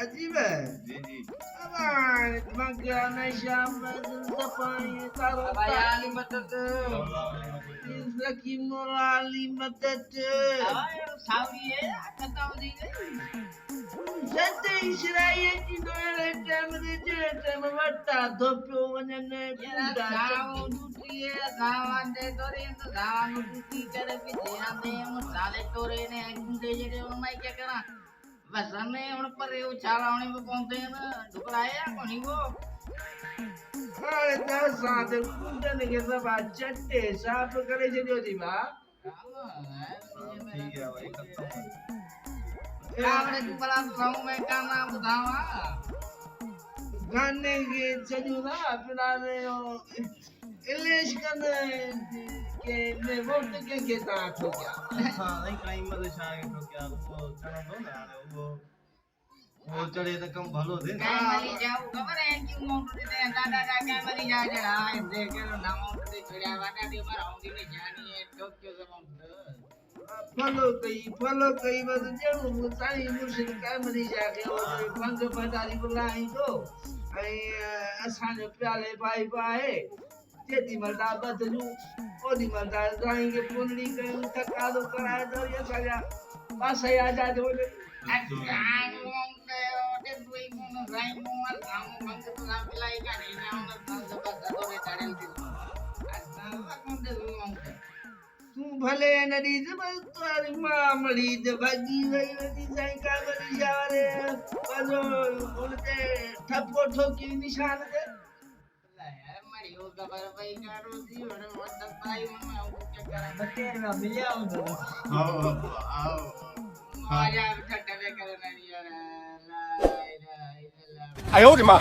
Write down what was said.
अजीब है। जी जी। अब मगर नशा में दफाई तारो Bayani betul लकी मोराली मदद Saudi ya, kata Saudi सते इसराइल की नोरे कैमरे जे मवटा धोप्यो वने ya tahu duti ya kawan de tore itu kawan duti करे भी ध्यान दे हम साले तोरे ने गुंडे जेडे उन माई क्या करा बस हमने उन पर ये उछाला होने में पहुंचते हैं ना ढुकलाया कोनी वो अरे दस साथ कुंडे ने के सब चट्टे साफ करे जे दी बा ठीक है भाई खत्म है। कावड़े तू बड़ा रहूं मैं का नाम बतावा गाने के चजुना फिलहाल इलेश करने के मैं वोट के साथ हो गया हाँ नहीं कहीं मत शायद तो क्या वो चढ़ा दो ना वो चढ़े तो कम भलो थे काय मरी जाऊ खबर है कि मोट दे दादा का काय मरी जा जरा देख के ना मोट दे चढ़ा वाटा दे पर आऊंगी में जानी है टोक्यो से फलो कई बस जरूर मुसाई मुर्शिद काय मरी जाके और पंग पदारी बुलाई तो ऐ असां जो प्याले भाई पाए जेदी मरदा बदलू ओदी मरदा ड्राइंग के पुनड़ी कयूं तका दो कराए दो ये सजा बस आ जा जो तू भले नदी जबल तुम्हारी मां मरी दबगी गई नदी साई का मरी जारे बजो बोलते ठप्पो ठोकी निशान दे आओ आओ 哎呦我的妈！